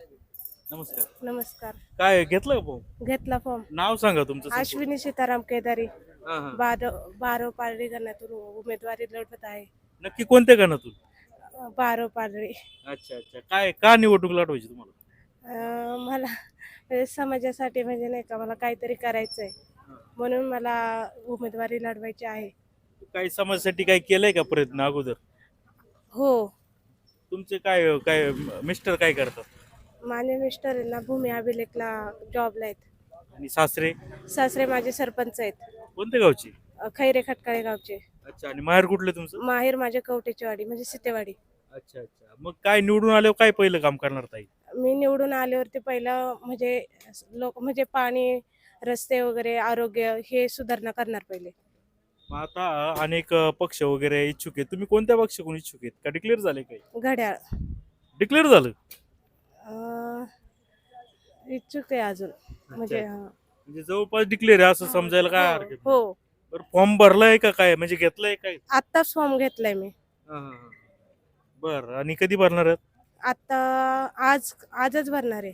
नमस्कार. नमस्कार. काय घेतलं का फॉर्म? घेतला फॉर्म. नाव सांगा तुमचं संपूर्ण. अश्विनी सीताराम केदारी. हा, हा. बारो पारडी गणातून उमेदवारी लढवत आहे. नक्की कोणत्या गणातून? बारो पारडी. अच्छा अच्छा. काय का निवडणूक लढवायची तुम्हाला? मला म्हणजे समाजासाठी म्हणजे नाही का मला काहीतरी करायचंय हा. म्हणून मला उमेदवारी लढवायची आहे. काही समाजासाठी काय केलंय का प्रयत्न अगोदर? हो. तुमचे काय काय मिस्टर काय करतात? माझे मिस्टर आहे ना भूमी अभिलेखला जॉबला आहेत. आणि सासरे? सासरे माझे सरपंच आहेत. कोणत्या गावची? खैरे खटकाळे गावचे. अच्छा. आणि माहेर कुठले तुमचं? माहेर माझे कवटेची वाडी म्हणजे सीतेवाडी. अच्छा अच्छा. मग काय निवडून आल्यावर काय पहिलं काम करणार ताई? मी निवडून आल्यावरती पहिलं म्हणजे लोक म्हणजे पाणी, रस्ते वगैरे, आरोग्य हे सुधारणा करणार पहिले. मग आता अनेक पक्ष वगैरे इच्छुक आहेत. तुम्ही कोणत्या पक्षाकडून इच्छुक आहेत का डिक्लेअर झाले काही? घड्याळ. डिक्लेअर झालं? अं, इच्छुक आहे अजून म्हणजे अच्छा. म्हणजे जवळपास डिक्लेअर आहे असं समजायला काय हरकत नाही. हो. बरं फॉर्म भरलाय का काय म्हणजे घेतलाय काय? आत्ताच फॉर्म घेतलाय मी. हा, हा, हा. बरं आणि कधी भरणार आहेत? आता आजच भरणार आहे.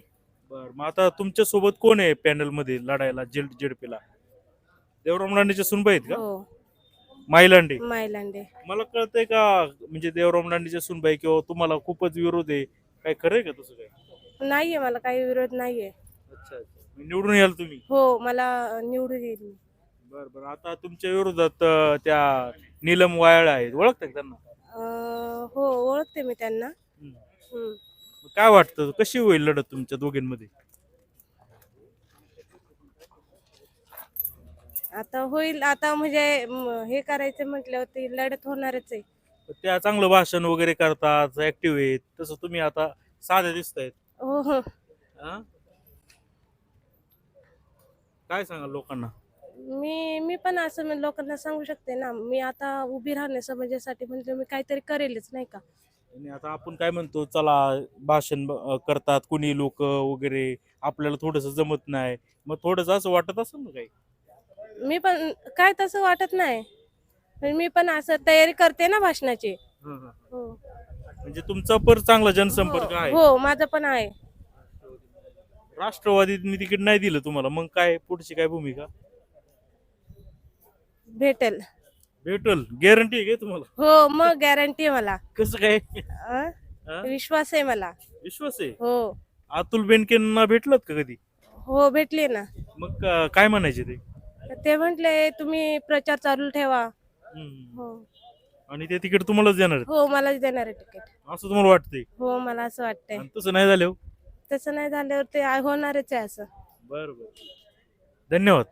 बरं मग आता तुमच्या सोबत कोण आहे पॅनल मध्ये लढायला जेडपीला? देवराम लांडेच्या सुनबाई आहेत का? हो. माईलांडे? मायलांडे. मला कळतंय का म्हणजे देवराम लांडेच्या सुनबाई किंवा तुम्हाला खूपच विरोध आहे काय खरंय का तसं काय? नाहीये, मला काही विरोध नाहीये. अच्छा अच्छा. मग निवडून याल तुम्ही? हो, मला निवडून येईल मी. बरं बरं. आता तुमच्या विरोधात त्या नीलम वायाळ आहेत ओळखता का त्यांना? हो, ओळखते मी त्यांना. हम्म. हम्म. मग काय वाटतं कशी होईल लढत तुमच्या दोघींमध्ये? आता होईल, आता म्हणजे हे करायचं म्हटल्यावरती लढत होणारच आहे. त्या चांगलं भाषण वगैरे करतात ऍक्टिव्ह आहेत तसं तुम्ही आता साधे दिसतायत. हो हो. हा? काय सांगाल लोकांना? मी पण असं लोकांना सांगू शकते ना, मी आता उभी राहणे समाजासाठी म्हणजे मी काहीतरी करेलच नाही का. आणि आता आपण काय म्हणतो चला भाषण करतात कुणी लोक वगैरे आपल्याला थोडस जमत नाही मग थोडस असं वाटत असेल ना काही? मी पण काय तसं वाटत नाही, पण मी पण असं तयारी करते ना भाषणाची. हा, हा. हो. म्हणजे तुमचा पण चांगला जनसंपर्क आहे. हो, माझं पण आहे. राष्ट्रवादीने तिकीट नाही दिलं तुम्हाला मग काय पुढची काय भूमिका? भेटेल. भेटल गॅरंटी आहे काय तुम्हाला? हो, मग गॅरंटी आहे मला. कसं काय? अं? हा? विश्वास आहे मला. विश्वास आहे? हो. अतुल बेनकेंना भेटलात का कधी? हो, भेटली ना. मग काय म्हणायचे ते? ते म्हटले तुम्ही प्रचार चालू ठेवा. हम्म. हो. आणि ते तिकीट तुम्हालाच देणार आहेत? हो, मलाच देणार आहे तिकीट. असं तुम्हाला वाटतंय? हो, मला असं वाटतंय. आणि तसं नाही झालं? तसं नाही झाल्यावर ते होणारच आहे असं. बरं बरं. धन्यवाद.